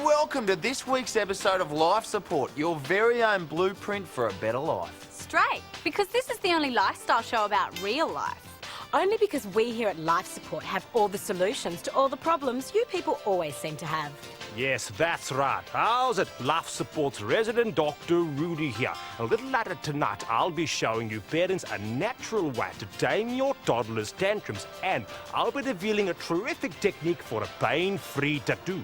welcome to this week's episode of Life Support, your very own blueprint for a better life. Straight, because this is the only lifestyle show about real life. Only because we here at Life Support have all the solutions to all the problems you people always seem to have. Yes, that's right. How's it? Life Support's resident Dr. Rudy here. A little later tonight, I'll be showing you parents a natural way to tame your toddler's tantrums, and I'll be revealing a terrific technique for a pain-free tattoo.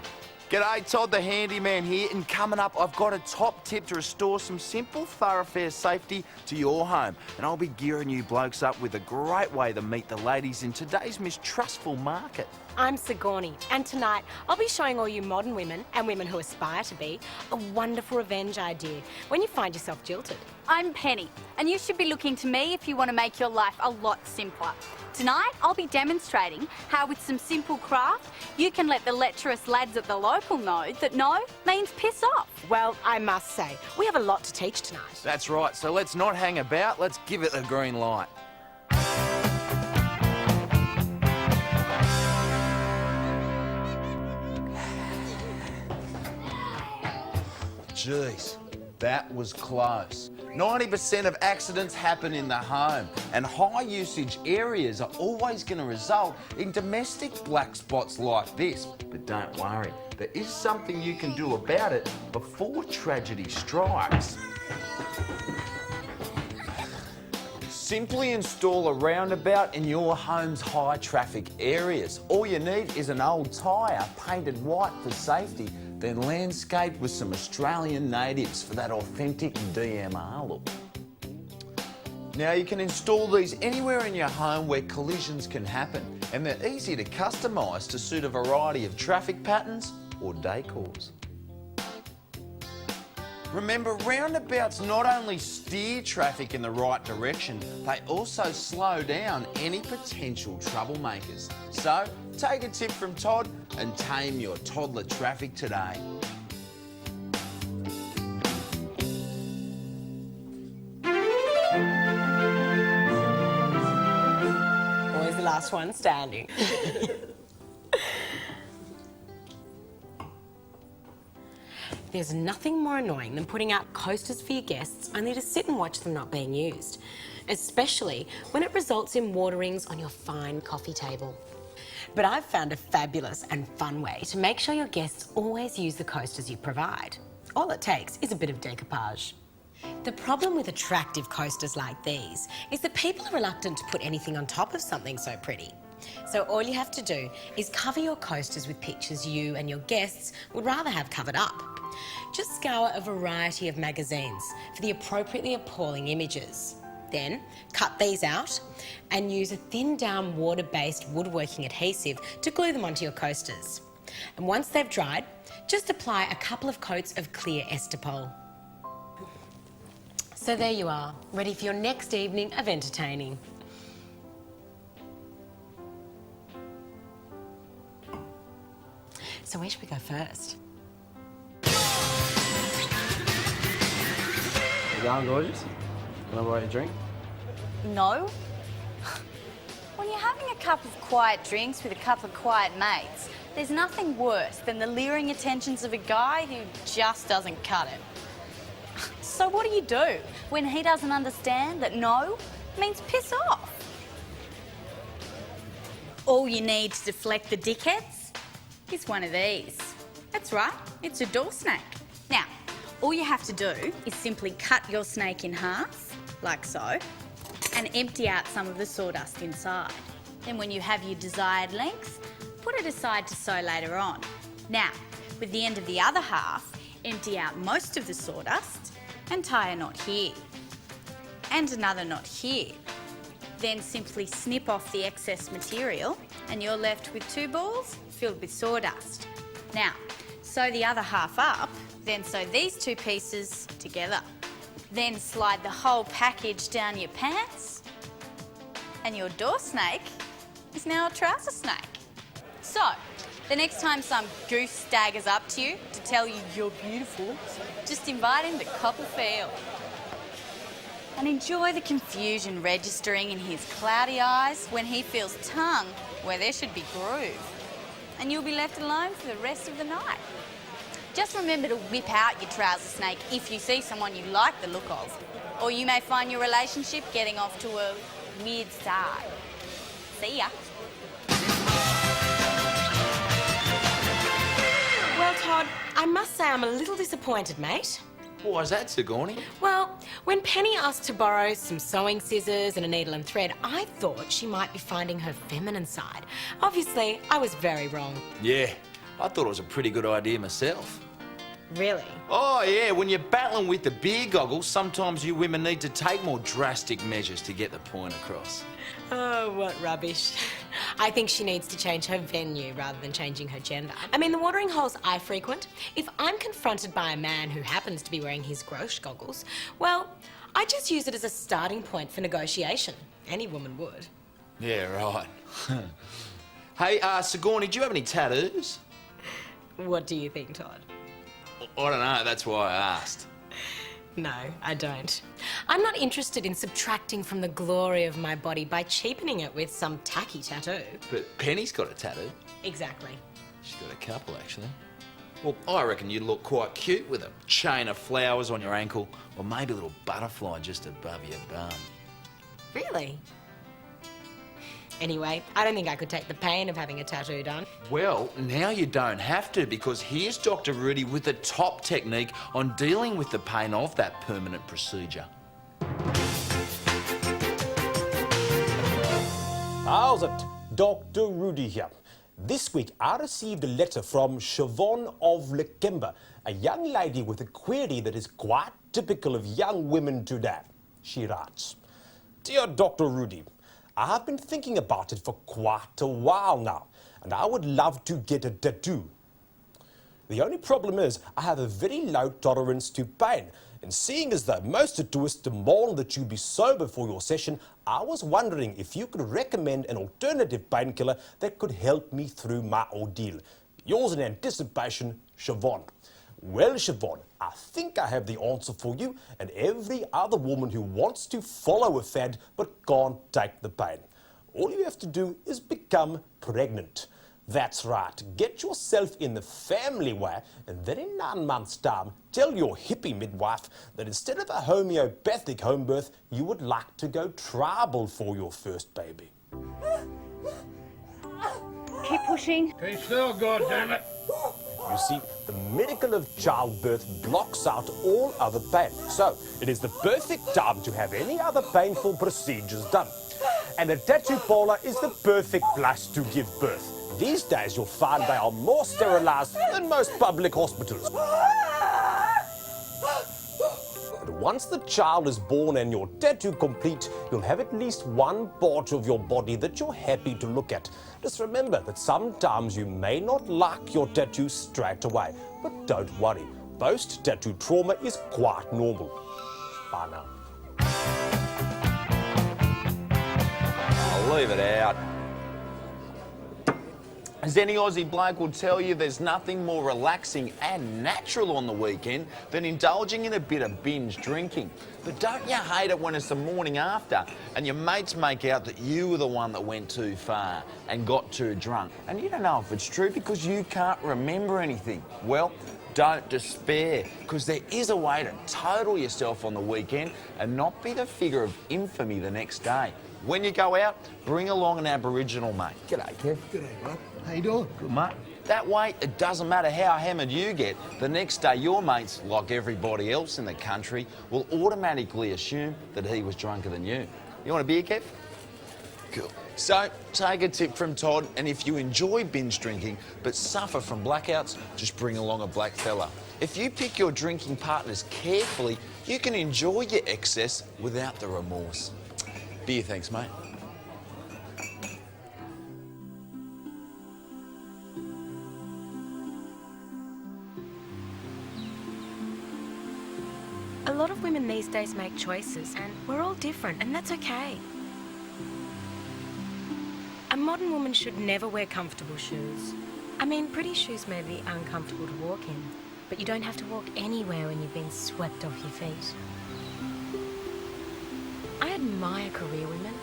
G'day, Todd the Handyman here, and coming up I've got a top tip to restore some simple thoroughfare safety to your home, and I'll be gearing you blokes up with a great way to meet the ladies in today's mistrustful market. I'm Sigourney, and tonight I'll be showing all you modern women and women who aspire to be a wonderful revenge idea when you find yourself jilted. I'm Penny, and you should be looking to me if you want to make your life a lot simpler. Tonight, I'll be demonstrating how with some simple craft, you can let the lecherous lads at the local know that no means piss off. Well, I must say, we have a lot to teach tonight. That's right, so let's not hang about, let's give it the green light. Jeez, that was close. 90% of accidents happen in the home, and high usage areas are always going to result in domestic black spots like this. But don't worry, there is something you can do about it before tragedy strikes. Simply install a roundabout in your home's high traffic areas. All you need is an old tyre painted white for safety, then landscaped with some Australian natives for that authentic DMR look. Now you can install these anywhere in your home where collisions can happen, and they're easy to customise to suit a variety of traffic patterns or decors. Remember, roundabouts not only steer traffic in the right direction, they also slow down any potential troublemakers. So, take a tip from Todd and tame your toddler traffic today. Always the last one standing. There's nothing more annoying than putting out coasters for your guests only to sit and watch them not being used, especially when it results in waterings on your fine coffee table. But I've found a fabulous and fun way to make sure your guests always use the coasters you provide. All it takes is a bit of decoupage. The problem with attractive coasters like these is that people are reluctant to put anything on top of something so pretty. So all you have to do is cover your coasters with pictures you and your guests would rather have covered up. Just scour a variety of magazines for the appropriately appalling images. Then cut these out and use a thinned down water-based woodworking adhesive to glue them onto your coasters. And once they've dried, just apply a couple of coats of clear Estopol. So there you are, ready for your next evening of entertaining. So where should we go first? You going, gorgeous? Can I borrow you a drink? No. When you're having a cup of quiet drinks with a couple of quiet mates, there's nothing worse than the leering attentions of a guy who just doesn't cut it. So what do when he doesn't understand that no means piss off? All you need to deflect the dickheads is one of these. That's right, it's a door snake. Now, all you have to do is simply cut your snake in half, like so, and empty out some of the sawdust inside. Then when you have your desired length, put it aside to sew later on. Now, with the end of the other half, empty out most of the sawdust and tie a knot here. And another knot here. Then simply snip off the excess material and you're left with two balls filled with sawdust. Now, sew the other half up, then sew these two pieces together. Then slide the whole package down your pants and your door snake is now a trouser snake. So, the next time some goose staggers up to you to tell you you're beautiful, just invite him to cop a feel. And enjoy the confusion registering in his cloudy eyes when he feels tongue where there should be groove. And you'll be left alone for the rest of the night. Just remember to whip out your trouser snake if you see someone you like the look of, or you may find your relationship getting off to a weird start. See ya. Well, Todd, I must say I'm a little disappointed, mate. Why's that, Sigourney? Well, when Penny asked to borrow some sewing scissors and a needle and thread, I thought she might be finding her feminine side. Obviously, I was very wrong. Yeah, I thought it was a pretty good idea myself. Really? Oh, yeah, when you're battling with the beer goggles, sometimes you women need to take more drastic measures to get the point across. Oh, what rubbish. I think she needs to change her venue rather than changing her gender. I mean, the watering holes I frequent, if I'm confronted by a man who happens to be wearing his Grosch goggles, well, I just use it as a starting point for negotiation. Any woman would. Yeah, right. Hey, Sigourney, do you have any tattoos? What do you think, Todd? I don't know, that's why I asked. No, I don't. I'm not interested in subtracting from the glory of my body by cheapening it with some tacky tattoo. But Penny's got a tattoo. Exactly. She's got a couple, actually. Well, I reckon you'd look quite cute with a chain of flowers on your ankle, or maybe a little butterfly just above your bum. Really? Anyway, I don't think I could take the pain of having a tattoo done. Well, now you don't have to, because here's Dr. Rudy with the top technique on dealing with the pain of that permanent procedure. How's it? Dr. Rudy here. This week I received a letter from Siobhan of Lakemba, a young lady with a query that is quite typical of young women today. She writes, "Dear Dr. Rudy, I have been thinking about it for quite a while now, and I would love to get a tattoo. The only problem is I have a very low tolerance to pain, and seeing as though most tattooists demand that you be sober for your session, I was wondering if you could recommend an alternative painkiller that could help me through my ordeal. Yours in anticipation, Siobhan." Well, Siobhan, I think I have the answer for you and every other woman who wants to follow a fad but can't take the pain. All you have to do is become pregnant. That's right, get yourself in the family way, and then in 9 months' time, tell your hippie midwife that instead of a homeopathic home birth, you would like to go tribal for your first baby. Keep pushing. Keep still, goddammit. You see, the miracle of childbirth blocks out all other pain. So, it is the perfect time to have any other painful procedures done. And a tattoo parlor is the perfect place to give birth. These days, you'll find they are more sterilized than most public hospitals. But once the child is born and your tattoo complete, you'll have at least one part of your body that you're happy to look at. Just remember that sometimes you may not like your tattoo straight away, but don't worry. Post-tattoo trauma is quite normal. Bye now. I'll leave it out. As any Aussie bloke will tell you, there's nothing more relaxing and natural on the weekend than indulging in a bit of binge drinking. But don't you hate it when it's the morning after and your mates make out that you were the one that went too far and got too drunk? And you don't know if it's true because you can't remember anything. Well, don't despair, because there is a way to total yourself on the weekend and not be the figure of infamy the next day. When you go out, bring along an Aboriginal mate. G'day, Kev. G'day, bud. How you doing? Good, mate. That way, it doesn't matter how hammered you get, the next day your mates, like everybody else in the country, will automatically assume that he was drunker than you. You want a beer, Kev? Cool. So, take a tip from Todd, and if you enjoy binge drinking but suffer from blackouts, just bring along a black fella. If you pick your drinking partners carefully, you can enjoy your excess without the remorse. Beer, thanks, mate. A lot of women these days make choices, and we're all different, and that's okay. A modern woman should never wear comfortable shoes. I mean, pretty shoes may be uncomfortable to walk in, but you don't have to walk anywhere when you've been swept off your feet. I admire career women.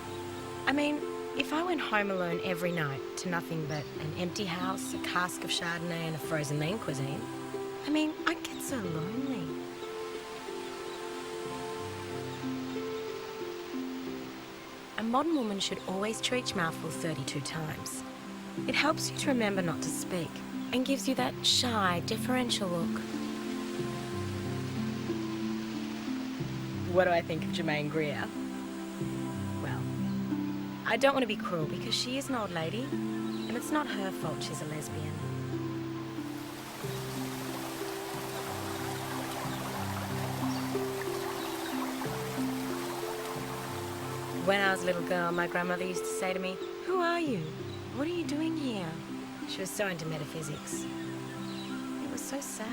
I mean, if I went home alone every night to nothing but an empty house, a cask of Chardonnay and a frozen lean cuisine, I mean, I get so lonely. A modern woman should always chew each mouthful 32 times. It helps you to remember not to speak and gives you that shy, deferential look. What do I think of Germaine Greer? Well, I don't want to be cruel because she is an old lady, and it's not her fault she's a lesbian. When I was a little girl, my grandmother used to say to me, "Who are you? What are you doing here?" She was so into metaphysics. It was so sad.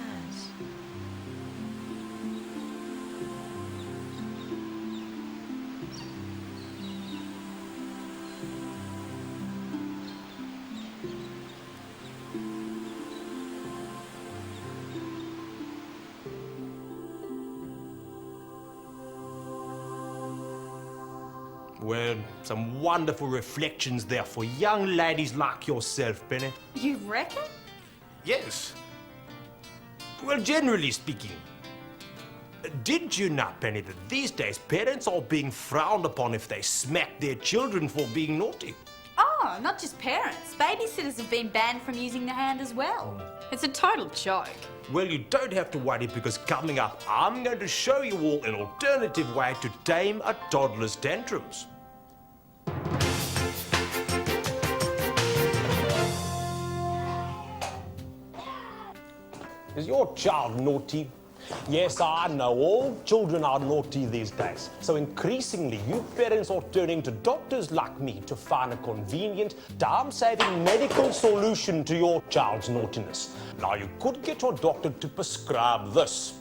Well, some wonderful reflections there for young ladies like yourself, Penny. You reckon? Yes. Well, generally speaking. Did you know, Penny, that these days parents are being frowned upon if they smack their children for being naughty? Oh, not just parents. Babysitters have been banned from using the hand as well. It's a total joke. Well, you don't have to worry because coming up, I'm going to show you all an alternative way to tame a toddler's tantrums. Is your child naughty? Yes, I know, all children are naughty these days. So increasingly, you parents are turning to doctors like me to find a convenient, time-saving medical solution to your child's naughtiness. Now, you could get your doctor to prescribe this.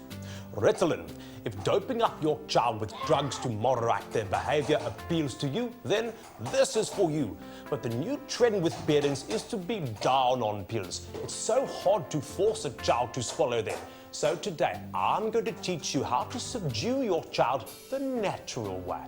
Ritalin. If doping up your child with drugs to moderate their behavior appeals to you, then this is for you. But the new trend with parents is to be down on pills. It's so hard to force a child to swallow them. So today, I'm going to teach you how to subdue your child the natural way.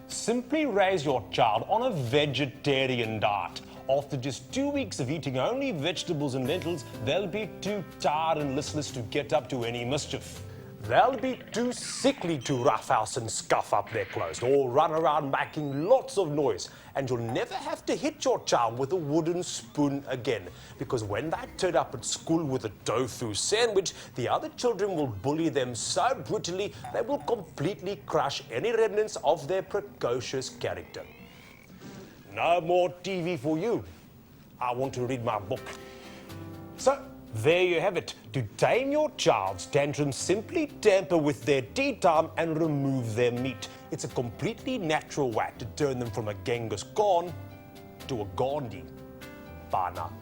Simply raise your child on a vegetarian diet. After just 2 weeks of eating only vegetables and lentils, they'll be too tired and listless to get up to any mischief. They'll be too sickly to roughhouse and scuff up their clothes or run around making lots of noise. And you'll never have to hit your child with a wooden spoon again. Because when they turn up at school with a tofu sandwich, the other children will bully them so brutally they will completely crush any remnants of their precocious character. No more TV for you. I want to read my book. So, there you have it. To tame your child's tantrums, simply tamper with their tea time and remove their meat. It's a completely natural way to turn them from a Genghis Khan to a Gandhi. Bye now.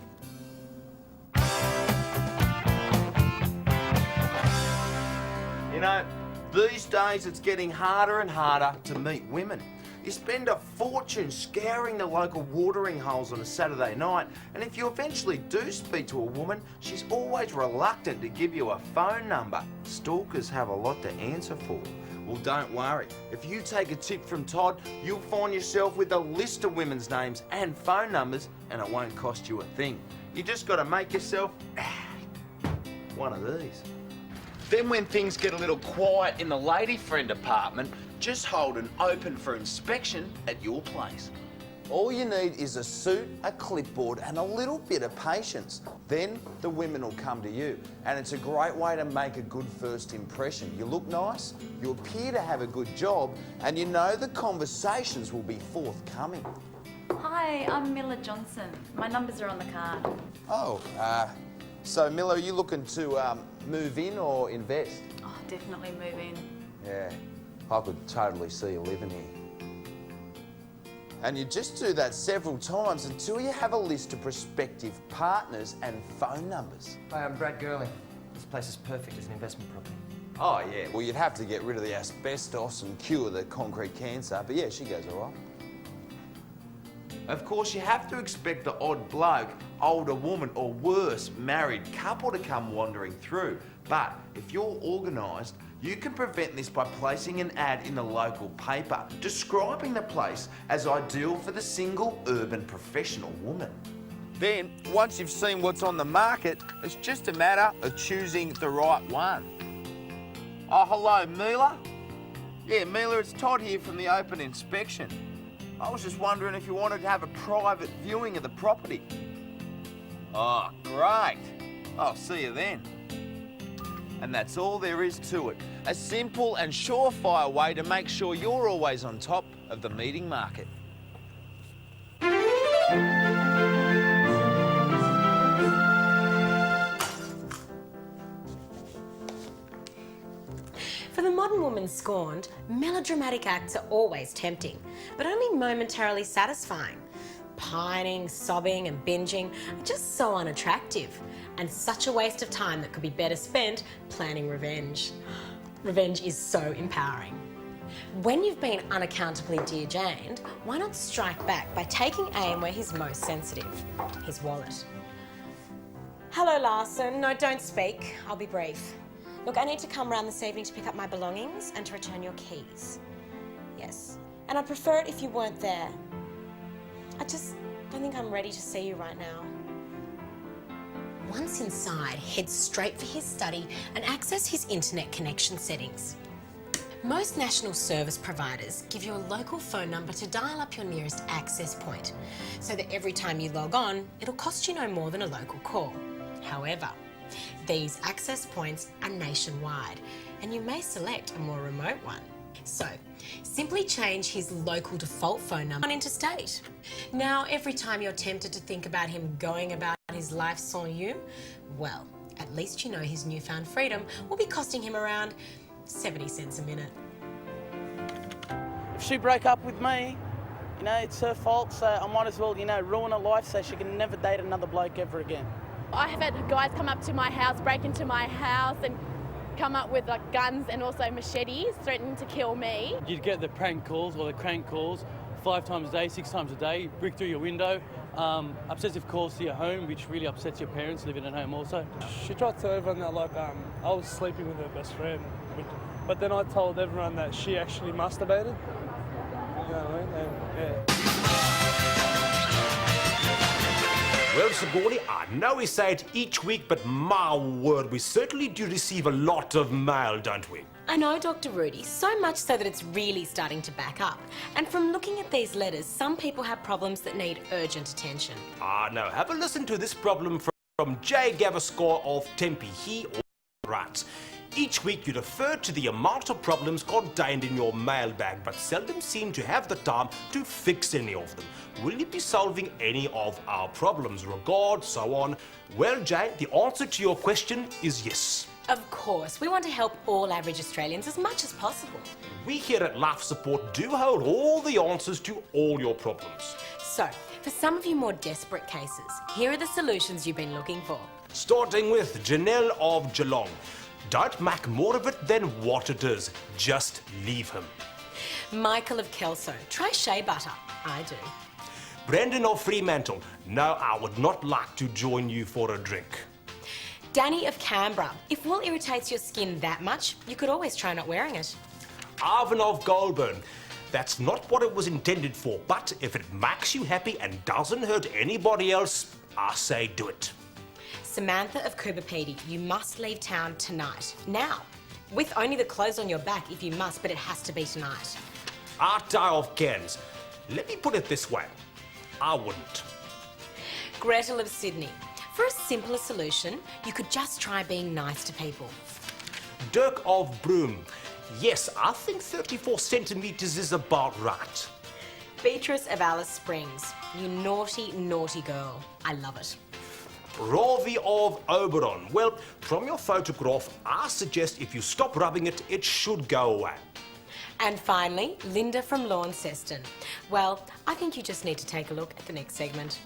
You know, these days it's getting harder and harder to meet women. You spend a fortune scouring the local watering holes on a Saturday night, and if you eventually do speak to a woman, she's always reluctant to give you a phone number. Stalkers have a lot to answer for. Well, don't worry. If you take a tip from Todd, you'll find yourself with a list of women's names and phone numbers, and it won't cost you a thing. You just got to make yourself one of these. Then when things get a little quiet in the lady friend department, just hold an open for inspection at your place. All you need is a suit, a clipboard and a little bit of patience. Then the women will come to you, and it's a great way to make a good first impression. You look nice, you appear to have a good job, and you know the conversations will be forthcoming. Hi, I'm Miller Johnson. My numbers are on the card. Oh, so Miller, are you looking to move in or invest? Oh, definitely move in. Yeah, I could totally see you living here. And you just do that several times until you have a list of prospective partners and phone numbers. Hi, I'm Brad Gurley. This place is perfect as an investment property. Oh, yeah, well, you'd have to get rid of the asbestos and cure the concrete cancer, but yeah, she goes all right. Of course, you have to expect the odd bloke, older woman, or worse, married couple to come wandering through. But if you're organised, you can prevent this by placing an ad in the local paper describing the place as ideal for the single urban professional woman. Then, once you've seen what's on the market, it's just a matter of choosing the right one. Oh, hello, Mila. Yeah, Mila, it's Todd here from the Open Inspection. I was just wondering if you wanted to have a private viewing of the property. Oh, great. I'll see you then. And that's all there is to it. A simple and surefire way to make sure you're always on top of the meeting market. For the modern woman scorned, melodramatic acts are always tempting, but only momentarily satisfying. Pining, sobbing and binging are just so unattractive, and such a waste of time that could be better spent planning revenge. Revenge is so empowering. When you've been unaccountably Dear Janed, why not strike back by taking aim where he's most sensitive, his wallet. Hello, Larson. No, don't speak. I'll be brief. Look, I need to come round this evening to pick up my belongings and to return your keys. Yes. And I'd prefer it if you weren't there. I just don't think I'm ready to see you right now. Once inside, head straight for his study and access his internet connection settings. Most national service providers give you a local phone number to dial up your nearest access point, so that every time you log on, it'll cost you no more than a local call. However, these access points are nationwide, and you may select a more remote one. So, simply change his local default phone number on interstate. Now, every time you're tempted to think about him going about his life sans you, well, at least you know his newfound freedom will be costing him around 70 cents a minute. If she broke up with me, you know, it's her fault, so I might as well, you know, ruin her life so she can never date another bloke ever again. I have had guys come up to my house, break into my house and come up with like guns and also machetes, threatening to kill me. You'd get the prank calls or the crank calls 5 times a day, 6 times a day, brick through your window, obsessive calls to your home, which really upsets your parents living at home also. She tried to tell everyone that like I was sleeping with her best friend, but then I told everyone that she actually masturbated. You know what I mean? And, yeah. Well, Sigourney, I know we say it each week, but my word, we certainly do receive a lot of mail, don't we? I know, Dr. Rudy, so much so that it's really starting to back up. And from looking at these letters, some people have problems that need urgent attention. Now have a listen to this problem from Jay Gavaskar of Tempe. He writes, each week you refer to the amount of problems contained in your mailbag, but seldom seem to have the time to fix any of them. Will you be solving any of our problems? Regards, so on. Well, Jay, the answer to your question is yes. Of course, we want to help all average Australians as much as possible. We here at Life Support do hold all the answers to all your problems. So, for some of you more desperate cases, here are the solutions you've been looking for. Starting with Janelle of Geelong. Don't make more of it than what it is. Just leave him. Michael of Kelso. Try shea butter. I do. Brendan of Fremantle. No, I would not like to join you for a drink. Danny of Canberra. If wool irritates your skin that much, you could always try not wearing it. Ivan of Goulburn. That's not what it was intended for, but if it makes you happy and doesn't hurt anybody else, I say do it. Samantha of Coopapedy. You must leave town tonight. Now. With only the clothes on your back if you must, but it has to be tonight. Arta of Cairns. Let me put it this way. I wouldn't. Gretel of Sydney. For a simpler solution, you could just try being nice to people. Dirk of Broome. Yes, I think 34 centimetres is about right. Beatrice of Alice Springs. You naughty, naughty girl. I love it. Ravi of Oberon. Well, from your photograph, I suggest if you stop rubbing it, it should go away. And finally, Linda from Launceston. Well, I think you just need to take a look at the next segment.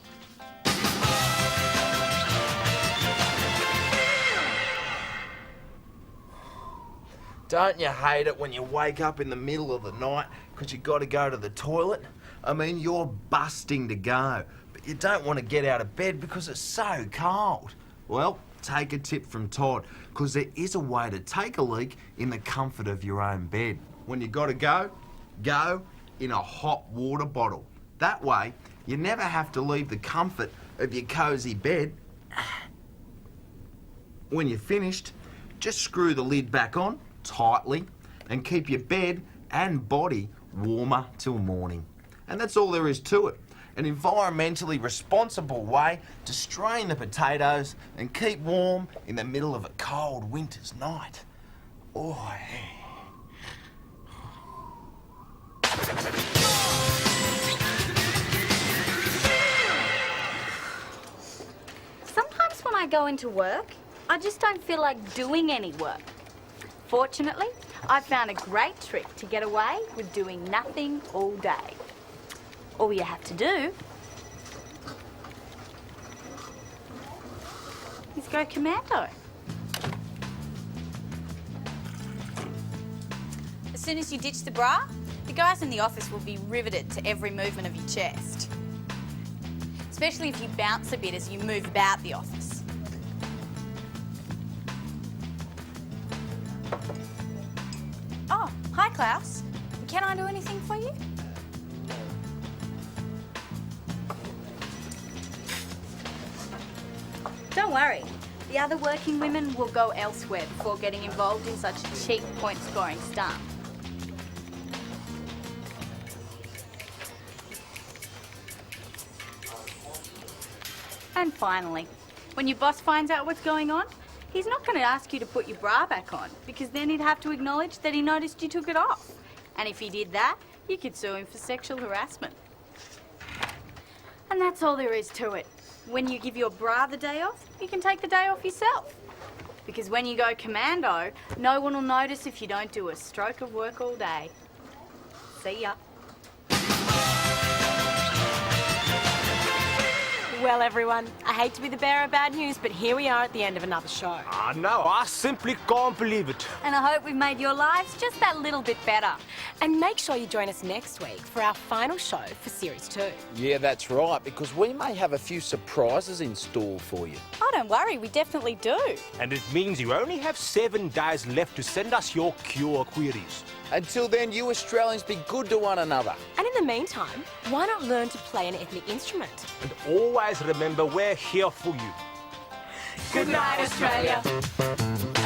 Don't you hate it when you wake up in the middle of the night because you got to go to the toilet? I mean, you're busting to go, but you don't want to get out of bed because it's so cold. Well, take a tip from Todd, because there is a way to take a leak in the comfort of your own bed. When you got to go, go in a hot water bottle. That way, you never have to leave the comfort of your cosy bed. When you're finished, just screw the lid back on tightly and keep your bed and body warmer till morning. And that's all there is to it. An environmentally responsible way to strain the potatoes and keep warm in the middle of a cold winter's night. Oh, Sometimes when I go into work, I just don't feel like doing any work. Fortunately, I found a great trick to get away with doing nothing all day. All you have to do is go commando. As soon as you ditch the bra, the guys in the office will be riveted to every movement of your chest. Especially if you bounce a bit as you move about the office. Oh, hi Klaus. Can I do anything for you? Don't worry. The other working women will go elsewhere before getting involved in such a cheap point-scoring stunt. And finally, when your boss finds out what's going on, he's not going to ask you to put your bra back on, because then he'd have to acknowledge that he noticed you took it off. And if he did that, you could sue him for sexual harassment. And that's all there is to it. When you give your bra the day off, you can take the day off yourself. Because when you go commando, no one will notice if you don't do a stroke of work all day. See ya. Well, everyone, I hate to be the bearer of bad news, but here we are at the end of another show. No, I simply can't believe it. And I hope we've made your lives just that little bit better. And make sure you join us next week for our final show for Series 2. yeah, that's right, because we may have a few surprises in store for you. Oh, don't worry, we definitely do. And it means you only have 7 days left to send us your cure queries. Until then, you Australians be good to one another. And in the meantime, why not learn to play an ethnic instrument? And always remember, we're here for you. Good night, Australia.